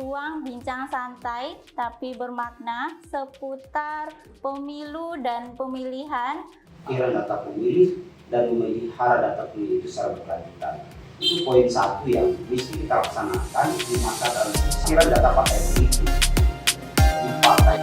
ruang bincang santai tapi bermakna seputar pemilu dan pemilihan. Pikiran data pemilih dan memelihara data pemilih itu secara berkelanjutan. Itu poin satu yang mesti kita laksanakan di masa dalam pikiran data partai politik di partai.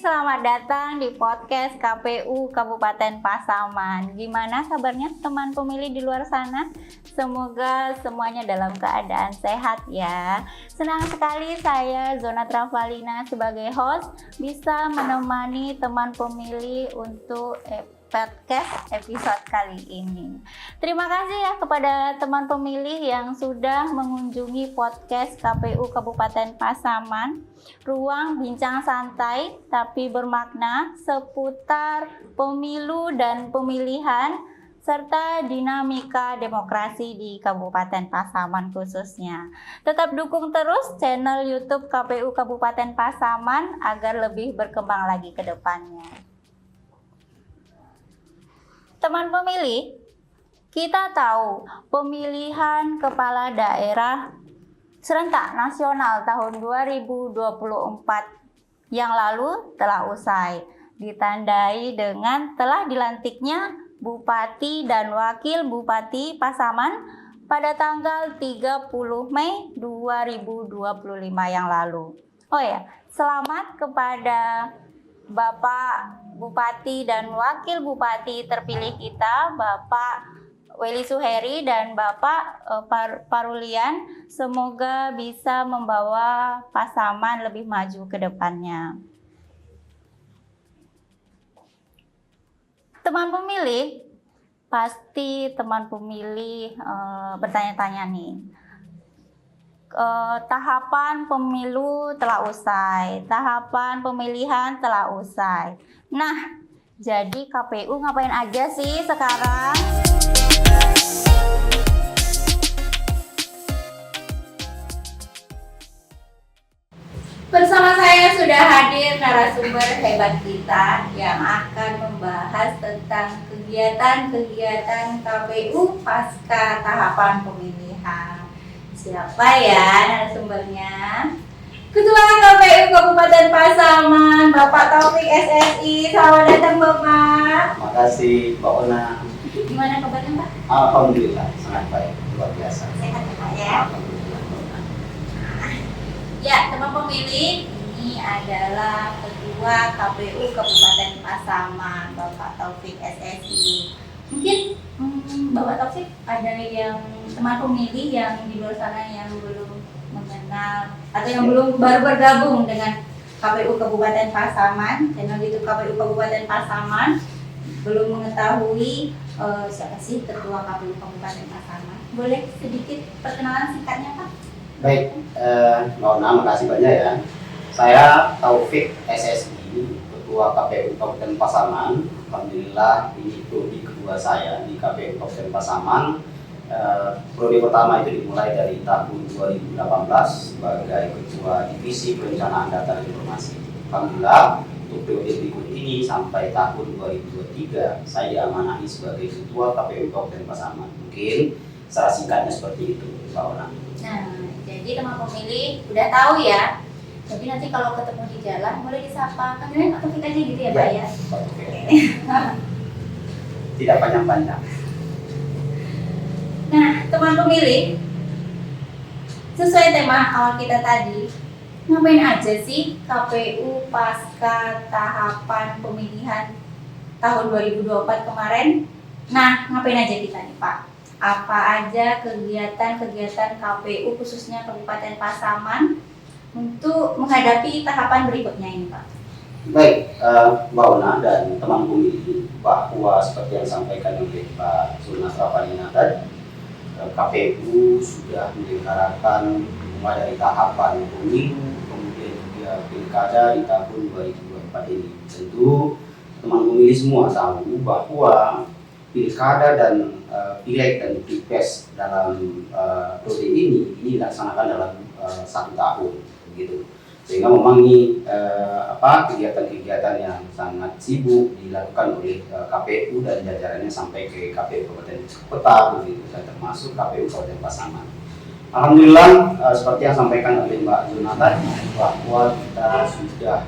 Selamat datang di podcast KPU Kabupaten Pasaman. Gimana kabarnya teman pemilih di luar sana? Semoga semuanya dalam keadaan sehat ya. Senang sekali saya Zona Travalina sebagai host bisa menemani teman pemilih untuk podcast episode kali ini. Terima kasih ya kepada teman pemilih yang sudah mengunjungi podcast KPU Kabupaten Pasaman, ruang bincang santai tapi bermakna seputar pemilu dan pemilihan serta dinamika demokrasi di Kabupaten Pasaman khususnya. Tetap dukung terus channel YouTube KPU Kabupaten Pasaman agar lebih berkembang lagi ke depannya. Teman pemilih, kita tahu pemilihan kepala daerah serentak nasional tahun 2024 yang lalu telah usai, ditandai dengan telah dilantiknya Bupati dan Wakil Bupati Pasaman pada tanggal 30 Mei 2025 yang lalu. Oh ya, selamat kepada Bapak Bupati dan Wakil Bupati terpilih kita, Bapak Weli Suheri dan Bapak Parulian. Semoga bisa membawa Pasaman lebih maju ke depannya. Teman pemilih, pasti teman pemilih bertanya-tanya nih. Tahapan pemilu telah usai, tahapan pemilihan telah usai. Nah, jadi KPU ngapain aja sih sekarang? Bersama saya sudah hadir narasumber hebat kita yang akan membahas tentang kegiatan-kegiatan KPU pasca tahapan pemilihan. Siapa ya narasumbernya? Ketua KPU Kabupaten Pasaman, Bapak Taufik SSI. Selamat datang Bapak. Terima kasih Mbak Ona. Gimana kabarnya Pak? Alhamdulillah sangat baik, luar biasa. Sehat ya Pak ya? Alhamdulillah. Ya, teman pemilih, ini adalah Ketua KPU Kabupaten Pasaman, Bapak Taufik SSI. Mungkin Bapak Taufik ada yang teman pemilih yang di luar sana yang belum mengenal atau yang belum baru bergabung dengan KPU Kabupaten Pasaman, channel YouTube KPU Kabupaten Pasaman, belum mengetahui siapa sih Ketua KPU Kabupaten Pasaman. Boleh sedikit perkenalan singkatnya Pak? Baik, Mbak Ona, makasih banyak ya. Saya Taufik SSI, Ketua KPU Kabupaten Pasaman. Alhamdulillah ini prodi kedua saya di KPU Kabupaten Pasaman. Prodi pertama itu dimulai dari tahun 2018 sebagai Ketua Divisi Perencanaan Data dan Informasi. Alhamdulillah untuk periode berikut ini sampai tahun 2023 saya diamanahi sebagai Ketua KPU Kabupaten Pasaman. Mungkin secara singkatnya seperti itu, Mbak Ona. Nah, jadi teman pemilih udah tahu ya. Jadi nanti kalau ketemu di jalan boleh disapa, panggilnya Pak Taufik aja gitu ya Pak ya? Pak Taufik. Tidak panjang-panjang. Nah, teman pemilih, sesuai tema awal kita tadi, ngapain aja sih KPU pasca tahapan pemilihan tahun 2024 kemarin? Nah, ngapain aja kita nih Pak? Apa aja kegiatan-kegiatan KPU khususnya Kabupaten Pasaman untuk menghadapi tahapan berikutnya ini Pak? Baik, Mbak Ona dan teman pemilih, bahwa seperti yang disampaikan oleh Pak Zona Travalina tadi, KPU sudah menyelenggarakan mulai dari tahapan pemilu, kemudian juga pilkada di tahun 2024 ini. Tentu teman pemilih semua tahu bahwa pilkada dan pileg dan pilpres dalam periode ini dilaksanakan dalam 1 tahun, begitu. Sehingga memang ini kegiatan-kegiatan yang sangat sibuk dilakukan oleh KPU dan jajarannya sampai ke KPU Kabupaten Kota begitu, dan termasuk KPU Kabupaten Pasaman. Alhamdulillah seperti yang sampaikan oleh Mbak Zuna tadi, bahwa kita sudah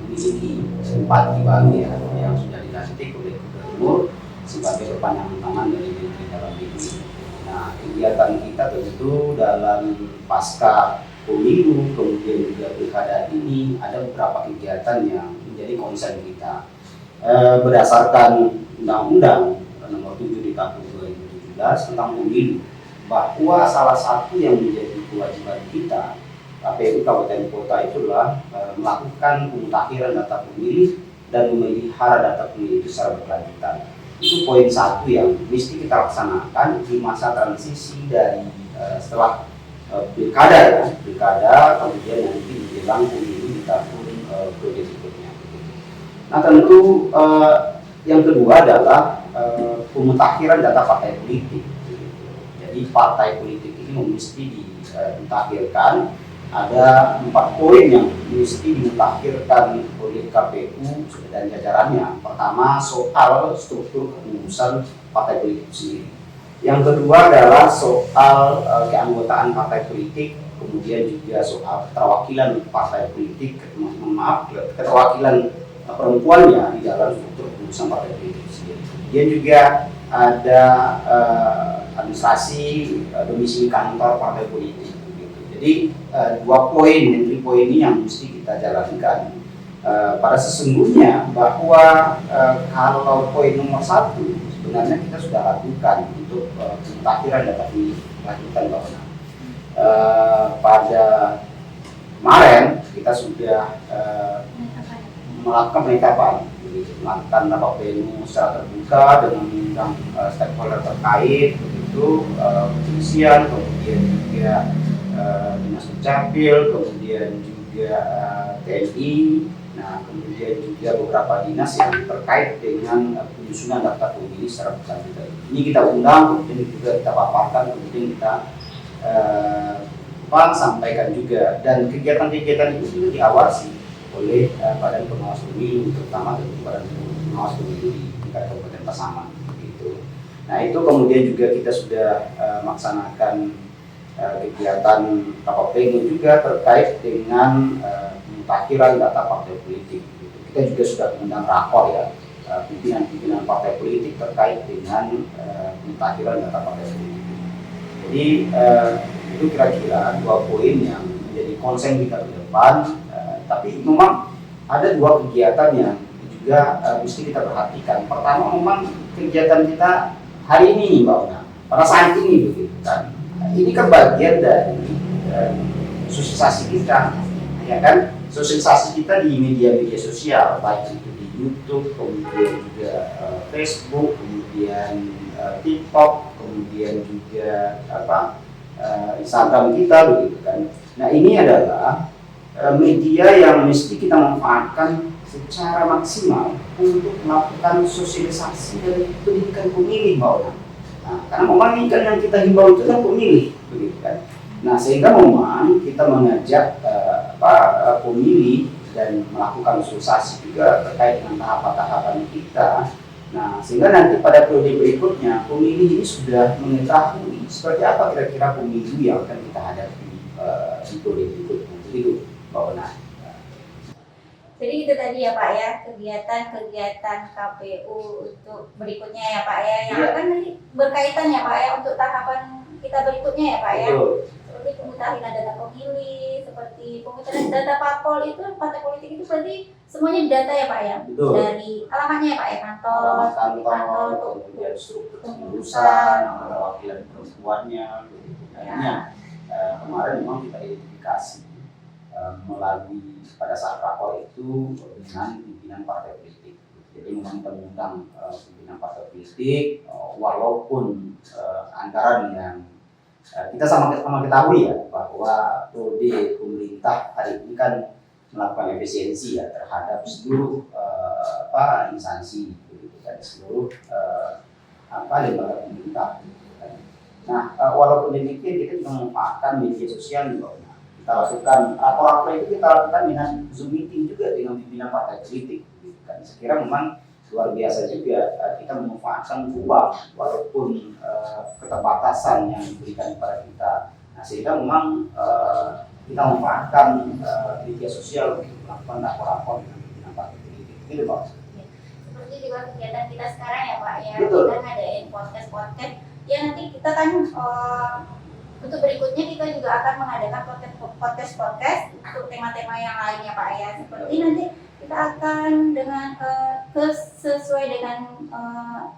memiliki 4 Kibagi ya, yang sudah dilantik oleh Gubernur sebagai perpanjangan tangan dari Menteri Dalam Negeri. Nah, kegiatan kita tentu dalam pasca pemilu kemudian juga pilkada ini ada beberapa kegiatan yang menjadi konsen kita berdasarkan Undang-Undang Nomor 7 di tahun 2017 tentang pemilu, bahwa salah satu yang menjadi kewajiban kita KPU Kabupaten Kota itulah melakukan pemutakhiran data pemilih dan memelihara data pemilih itu secara berkelanjutan. Itu poin satu yang mesti kita laksanakan di masa transisi dari setelah pilkada kemudian nanti menjelang pemilu di tahun berikutnya. Nah tentu yang kedua adalah pemutakhiran data partai politik. Jadi partai politik ini mesti dimutakhirkan. Ada 4 poin yang mesti dimutakhirkan oleh KPU dan jajarannya. Pertama, soal struktur kepengurusan partai politik sendiri. Yang kedua adalah soal keanggotaan partai politik, kemudian juga soal keterwakilan partai politik, keterwakilan perempuannya di dalam struktur kepengurusan partai politik sendiri. Kemudian juga ada administrasi domisili kantor partai politik. Jadi 2 poin ini yang mesti kita jalankan. Pada sesungguhnya bahwa kalau poin nomor 1 sebenarnya kita sudah lakukan untuk pemutakhiran data pemilih lanjutan bahwa pada kemarin kita sudah melakukan penetapan, melakukan rapat pleno secara terbuka dengan mengundang stakeholder terkait, begitu kepolisian, kemudian juga Dinas Dukcapil, kemudian juga TNI, nah kemudian juga beberapa dinas yang terkait dengan penyusunan daftar pemilih secara berkelanjutan. Ini kita undang, kemudian juga kita paparkan, kemudian kita sampaikan juga, dan kegiatan-kegiatan itu juga diawasi oleh Badan Pengawas Pemilu, terutama dari Badan Pengawas Pemilu di tingkat Kabupaten Pasaman. Gitu. Nah itu kemudian juga kita sudah melaksanakan kegiatan rapat pleno juga terkait dengan pemutakhiran data partai politik. Kita juga sudah mengundang rakor ya, pimpinan-pimpinan partai politik terkait dengan pemutakhiran data partai politik. Jadi itu kira-kira 2 poin yang menjadi konsen kita ke depan. Tapi memang ada 2 kegiatan yang juga mesti kita perhatikan. Pertama, memang kegiatan kita hari ini Mbak Ona, pada saat ini begitu kan. Ini kan bagian dari sosialisasi kita, ya kan? Sosialisasi kita di media-media sosial, baik itu di YouTube, kemudian juga Facebook, kemudian TikTok, kemudian juga Instagram kita, begitu kan? Nah ini adalah media yang mesti kita manfaatkan secara maksimal untuk melakukan sosialisasi dan pendidikan pemilih, Mbak Ona. Nah, karena memang ini kan yang kita himbau itu kan pemilih, begitu kan. Nah, sehingga memang kita mengajak pemilih dan melakukan sosialisasi juga terkait dengan tahapan-tahapan kita. Nah, sehingga nanti pada periode berikutnya pemilih ini sudah mengetahui seperti apa kira-kira pemilu yang akan kita hadapi di periode berikutnya. Begitu, Mbak Ona. Jadi itu tadi ya Pak ya, kegiatan-kegiatan KPU untuk berikutnya ya Pak ya, yang akan nanti berkaitan ya Pak ya untuk tahapan kita berikutnya ya Pak ya. Seperti pemutakhiran data pemilih, seperti pemutakhiran data parpol itu, partai politik itu berarti semuanya data ya Pak ya. Betul. Dari alamatnya ya Pak ya, kantor, kemudian struktur kepengurusan, perwakilan perempuannya, begitu. Nah, kemarin memang kita identifikasi melalui pada saat rakor itu dengan pimpinan partai politik. Jadi memang kita mengundang pimpinan partai politik, walaupun anggaran yang kita sama-sama ketahui ya bahwa periode pemerintah hari ini kan melakukan efisiensi ya terhadap seluruh instansi, begitu kan, seluruh lembaga pemerintah. Nah, walaupun demikian kita juga memanfaatkan media sosial juga. kita lakukan rapor itu kita lakukan dengan Zoom meeting juga dengan pimpinan partai politik. Gitu kan. Saya kira memang luar biasa juga kita memanfaatkan ruang walaupun keterbatasan yang diberikan kepada kita. Nah, sehingga memang kita memanfaatkan media sosial untuk melakukan rapor-rapor dengan pimpinan partai politik. Gitu Pak. Seperti juga kegiatan kita sekarang ya Pak ya. Betul. Kita ngadain podcast. Ya nanti kita kan untuk berikutnya kita juga akan mengadakan podcast untuk tema-tema yang lainnya Pak ya. Seperti nanti kita akan dengan sesuai dengan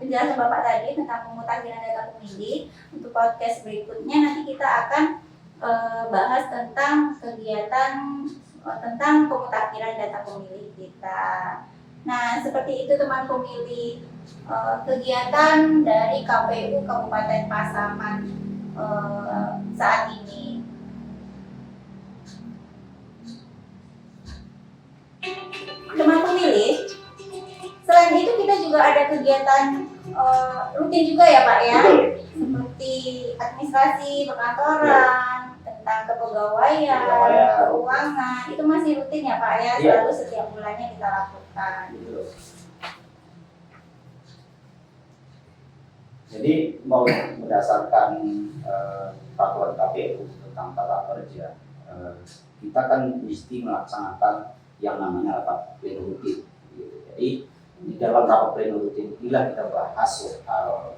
penjelasan Bapak tadi tentang pemutakhiran data pemilih. Untuk podcast berikutnya nanti kita akan bahas tentang kegiatan tentang pemutakhiran data pemilih kita. Nah, seperti itu teman pemilih kegiatan dari KPU Kabupaten Pasaman saat ini. Teman pemilih, selain itu kita juga ada kegiatan rutin juga ya Pak ya, seperti administrasi perkantoran, tentang kepegawaian, keuangan, itu masih rutin ya Pak ya, selalu setiap bulannya kita lakukan. Jadi mau berdasarkan peraturan KPU tentang tata kerja, kita kan mesti melaksanakan yang namanya rapat pleno rutin. Jadi di dalam rapat pleno rutin inilah kita bahas soal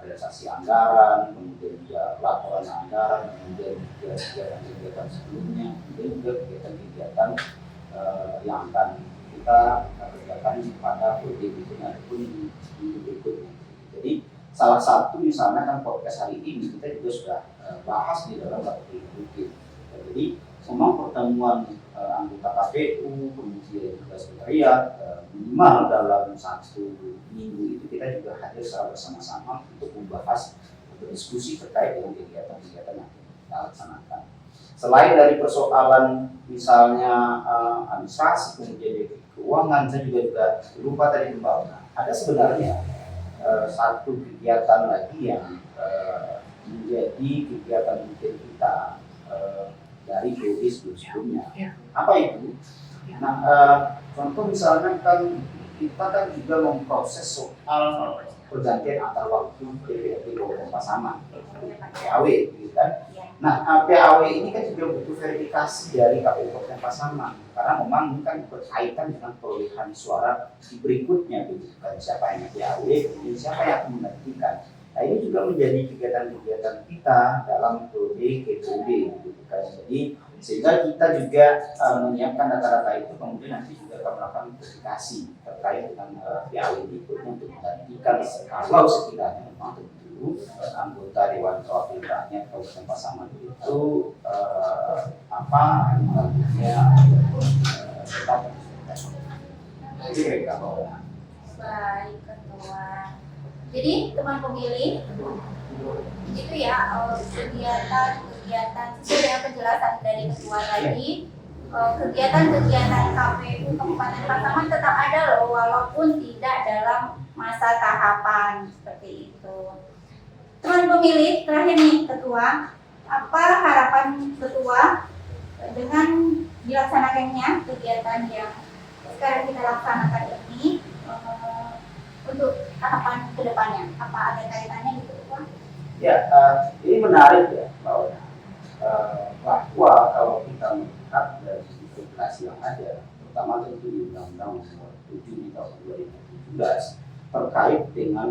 realisasi anggaran, kemudian juga laporan anggaran, kemudian juga kegiatan-kegiatan sebelumnya, kemudian juga kegiatan-kegiatan yang akan kita kerjakan pada periode berikutnya ataupun minggu berikutnya. Jadi salah satu misalnya kan podcast hari ini kita juga sudah bahas di dalam rapat pleno rutin. Jadi memang pertemuan anggota KPU, kemudian juga sekretariat, minimal dalam satu minggu itu kita juga hadir secara bersama-sama untuk membahas atau diskusi terkait dengan kegiatan-kegiatan yang kita laksanakan. Selain dari persoalan misalnya administrasi, kemudian keuangan, saya juga lupa tadi membawa. Ada sebenarnya satu kegiatan lagi yang menjadi kegiatan rutin kita dari periode sebelumnya. Apa itu? Nah, contoh misalnya kan kita kan juga memproses soal pergantian antar waktu DPRD Kabupaten Pasaman, PAW, gitu kan? Nah, PAW ini kan juga butuh verifikasi dari KPU Kabupaten Pasaman, karena memang ini kan berkaitan dengan perolehan suara di berikutnya, gitu kan? Siapa yang PAW, kemudian siapa yang akan menggantikan. Nah, ini juga menjadi kegiatan-kegiatan kita dalam periode KPUD, gitu kan? Jadi sehingga kita juga menyiapkan data-data itu, kemudian nanti juga akan melakukan verifikasi terkait dengan PAW berikutnya untuk menggantikan kalau sekiranya memang tentu anggota Dewan Perwakilan Rakyat Kabupaten Pasaman itu tetap jadi mereka bawa. Baik, Ketua. Jadi teman pemilih itu ya kegiatan sesuai dengan penjelasan dari Ketua tadi, kegiatan-kegiatan KPU Kabupaten Pasaman tetap ada loh walaupun tidak dalam masa tahapan seperti itu. Teman pemilih, terakhir nih Ketua, apa harapan Ketua dengan dilaksanakannya kegiatan yang sekarang kita laksanakan ini untuk tahapan kedepannya? Apa ada kaitannya gitu Ketua? Ya, ini menarik ya bahwa kalau kita melihat dari regulasi yang ada, terutama tentu di Undang-Undang Nomor 7 di tahun 2017 terkait dengan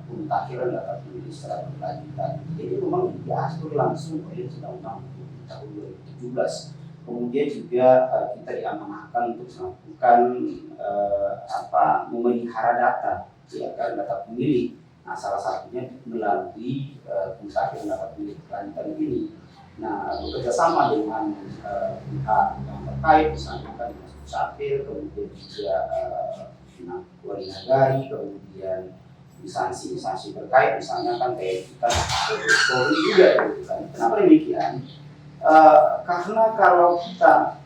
pemutakhiran data pemilih secara berkelanjutan. Jadi memang diatur langsung oleh Undang-Undang tahun 2017. Kemudian juga kita diamanahkan untuk melakukan memelihara data, ya kan, data pemilih. Nah, salah satunya melalui pemutakhiran data pemilih berkelanjutan ini. Nah, bekerjasama dengan pihak yang terkait, misalnya kan Dinas Dukcapil, kemudian juga Wali Nagari, kemudian instansi-instansi terkait, misalnya kan kayak kita Polri juga, gitu kan. Kenapa demikian? Karena kalau kita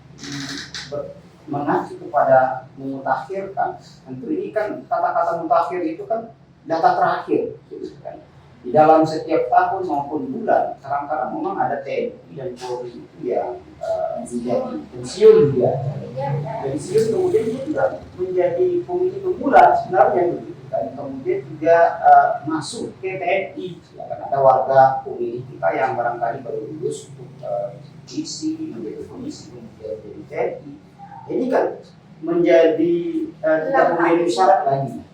mengacu kepada memutakhirkan, tentu ini kan kata-kata mutakhir itu kan data terakhir, gitu kan. di dalam setiap tahun maupun bulan, kadang-kadang memang ada TNI dan Polri itu yang menjadi pensiun dia. Pensiun kemudian dia juga menjadi pemilih pemula sebenarnya begitu kan. Kemudian juga masuk ke TNI. Ya, kan ada warga pemilih kita yang barangkali baru lulus untuk isi menjadi polisi kemudian jadi TNI. Ini kan menjadi tidak memenuhi syarat lagi.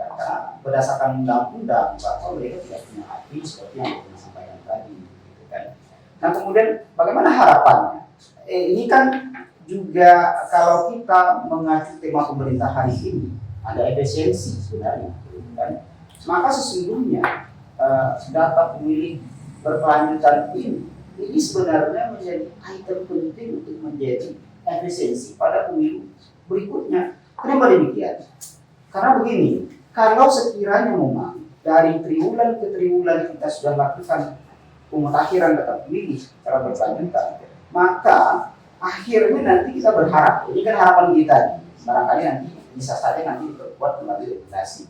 Karena berdasarkan undang-undang bahwa mereka tidak punya hati seperti yang saya sampaikan tadi, gitu kan. Nah kemudian bagaimana harapannya? Ini kan juga kalau kita mengacu tema pemerintah hari ini ada efisiensi sebenarnya, gitu kan. Maka sesungguhnya data pemilih berkelanjutan ini sebenarnya menjadi item penting untuk menjadi efisiensi pada pemilu berikutnya. Kenapa demikian? Karena begini. Kalau sekiranya memang dari triwulan ke triwulan kita sudah lakukan pemutakhiran data pemilih secara berkelanjutan, maka akhirnya nanti kita berharap, ini kan harapan kita, barangkali nanti bisa saja nanti diperkuat melalui regulasi,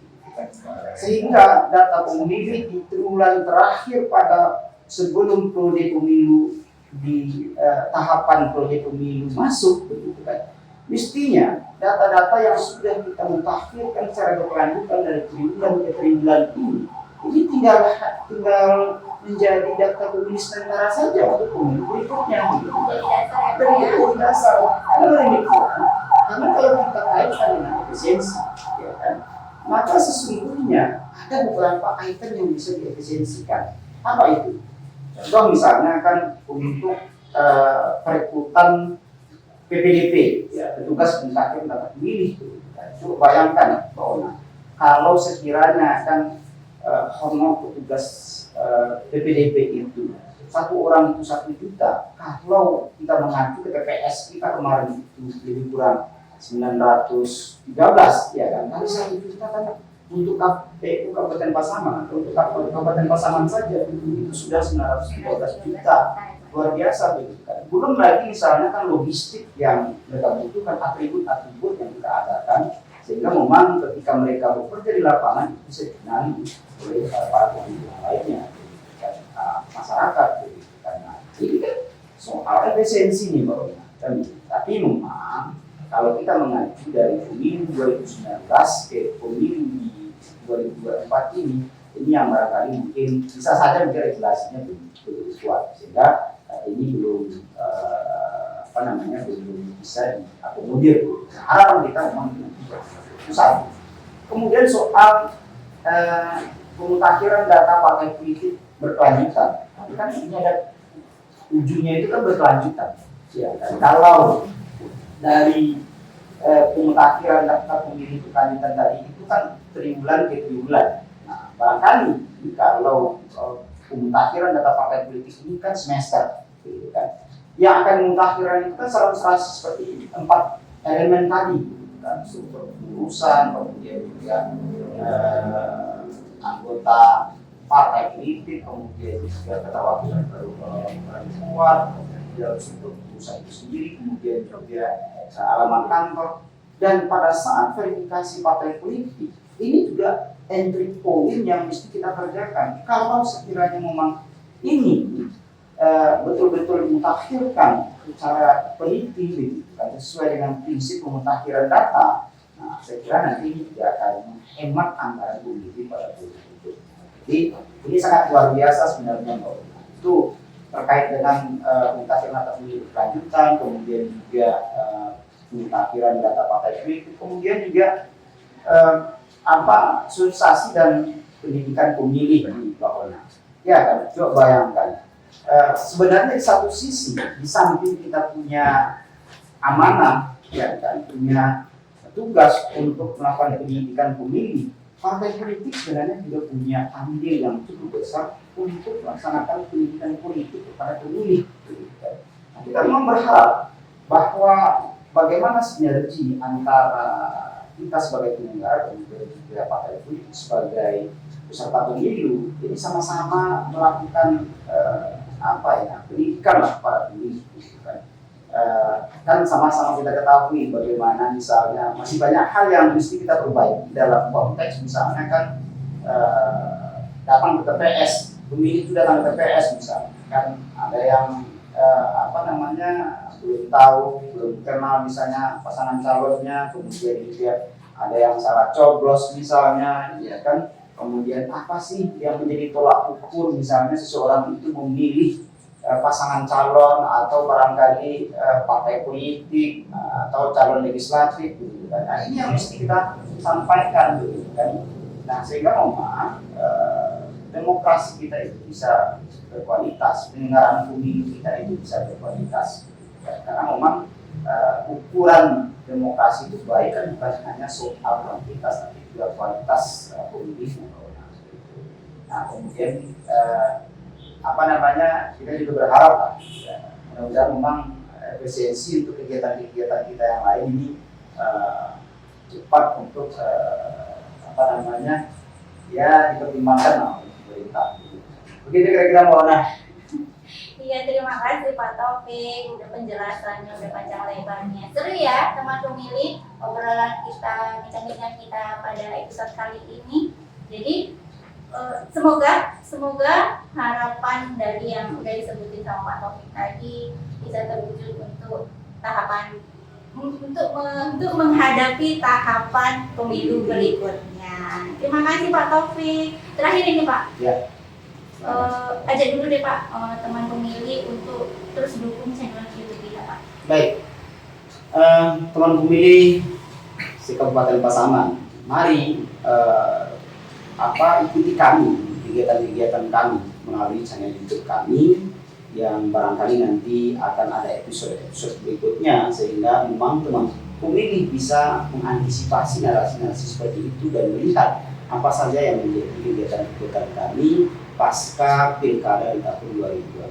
sehingga data pemilih di triwulan terakhir pada sebelum periode pemilu di tahapan periode pemilu masuk, begitu kan? Mestinya data-data yang sudah kita mutakhirkan secara berkelanjutan dari triwulan ke triwulan ini tinggal menjadi data pemilih sementara saja untuk pemilu berikutnya. Dan itu dasar. Karena kalau kita kaitkan dengan efisiensi, ya kan, maka sesungguhnya ada beberapa item yang bisa diefisiensikan. Apa itu? Contoh misalnya kan untuk perekrutan PPDP, ya, petugas pemutakhiran data pemilih. Coba bayangkan bahwa kalau sekiranya kan honor petugas PPDP itu satu orang itu 1 juta, kalau kita mengacu ke TPS kita kemarin itu lebih kurang 913, ya kan, kali 1 juta kan untuk KPU Kabupaten Pasaman, untuk Kabupaten Pasaman saja itu sudah 913 juta. Luar biasa begitu kan. Belum lagi misalnya kan logistik yang mereka butuhkan, atribut-atribut yang kita adakan, sehingga memang ketika mereka bekerja di lapangan bisa dikenali oleh para pemilik lainnya, dan masyarakat begitu kan. Nah, ini kan soal efisiensi nih Mbak Ona. Tapi memang kalau kita mengacu dari pemilu 2019 ke pemilu di 2024 ini yang barangkali mungkin bisa saja mungkin regulasinya belum kuat, sehingga ini belum belum bisa diakomodir. Harapan kita memang susah. Kemudian soal pemutakhiran data partai politik berkelanjutan, kan ini ada ujungnya itu kan berkelanjutan. Ya, dan kalau dari pemutakhiran data pemilih berkelanjutan tadi itu kan triwulan ke triwulan. Nah, barangkali kalau pemutakhiran data partai politik ini kan semester, gitu kan. Yang akan pemutakhiran itu kan selalu seperti 4 elemen tadi, gitu kan. Sumber urusan, kemudian juga anggota partai politik, kemudian juga keterwakilan perempuan, kemudian sumber urusan itu sendiri, kemudian juga alamat kantor, dan pada saat verifikasi partai politik ini juga entry point yang mesti kita kerjakan. Kalau sekiranya memang ini betul-betul dimutakhirkan secara teliti, sesuai dengan prinsip pemutakhiran data, nah, saya kira nanti ini juga akan menghemat anggaran pemilih pada pemilu itu. Jadi ini sangat luar biasa sebenarnya, Mbak. Itu terkait dengan pemutakhiran data pemilih berkelanjutan, kemudian juga pemutakhiran data partai politik, kemudian juga sosialisasi dan pendidikan pemilih di Bapak. Ya kan, coba bayangkan. Sebenarnya di satu sisi, di samping kita punya amanah, ya kan, punya tugas untuk melakukan pendidikan pemilih, partai politik sebenarnya juga punya andil yang cukup besar untuk melaksanakan pendidikan politik kepada pemilih. Nah, kita memang berharap bahwa bagaimana sinergi antara kita sebagai penyelenggara dan juga partai politik sebagai peserta pemilu ini sama-sama melakukan pendidikan lah para pemilih, kan? Kan sama-sama kita ketahui bagaimana misalnya masih banyak hal yang mesti kita perbaiki dalam konteks misalnya kan datang ke TPS, pemilih itu datang ke TPS misalnya, kan ada yang belum tahu, belum kenal misalnya pasangan calonnya, kemudian juga ada yang salah coblos misalnya, ya kan, kemudian apa sih yang menjadi tolak ukur misalnya seseorang itu memilih pasangan calon atau barangkali partai politik atau calon legislatif gitu kan. Nah, ini yang mesti kita sampaikan gitu kan. Nah, sehingga memang demokrasi kita itu bisa berkualitas, penyelenggaraan pemilu kita itu bisa berkualitas. Ya, karena memang ukuran demokrasi itu baik kan bukan hanya soal kuantitas tapi juga kualitas pemilihnya. Nah, kemudian kita juga berharap ya, mudah-mudahan memang efisiensi untuk kegiatan-kegiatan kita yang lain ini cepat untuk ya dipertimbangkan oleh pemerintah. Begitu kira-kira Mbak Ona. Iya, terima kasih Pak Taufik, udah penjelasannya, udah panjang lebarnya. Seru ya teman pemilih obrolan kita, bincang-bincang kita pada episode kali ini. Jadi semoga harapan dari yang udah disebutin sama Pak Taufik tadi bisa terwujud untuk tahapan untuk menghadapi tahapan pemilu berikutnya. Terima kasih Pak Taufik. Terakhir ini Pak. Ya. Ajak dulu deh Pak teman pemilih untuk terus dukung channel YouTube kita Pak. Baik, teman pemilih si Kabupaten Pasaman, mari ikuti kami, kegiatan-kegiatan kami melalui channel YouTube kami yang barangkali nanti akan ada episode-episode berikutnya, sehingga memang teman pemilih bisa mengantisipasi narasi-narasi seperti itu dan melihat apa saja yang menjadi kegiatan-kegiatan kami pasca pilkada di tahun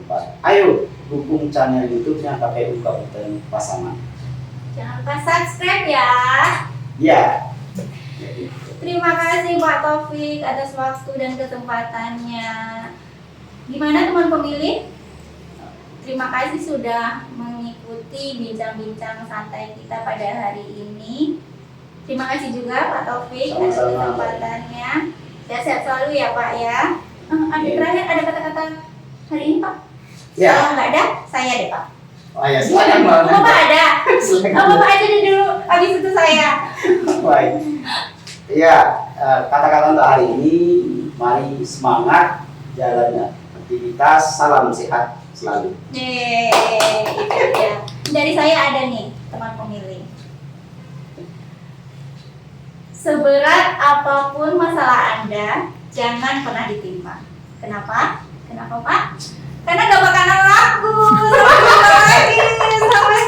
2024. Ayo dukung channel YouTube-nya KPU Kabupaten Pasaman. Jangan lupa subscribe ya. Ya. Terima kasih Pak Taufik atas waktu dan kesempatannya. Gimana teman pemilih? Terima kasih sudah mengikuti bincang-bincang santai kita pada hari ini. Terima kasih juga Pak Taufik atas kesempatannya. Sehat-sehat selalu ya Pak ya. Terakhir ada kata-kata hari ini Pak? Ya. Kalau nggak ada, saya deh Pak. Oh ya, silakan Mbak. Bapak ada. Bapak aja dulu, habis itu saya. Baik. Ya, kata-kata untuk hari ini, mari semangat jalannya aktivitas, salam sehat selalu. Itu dia. Dari saya ada nih, teman pemilih. Seberat apapun masalah Anda, jangan pernah ditimpa. Kenapa? Kenapa Pak? Karena gak bakalan laku. Sampai jumpa lagi. Sampai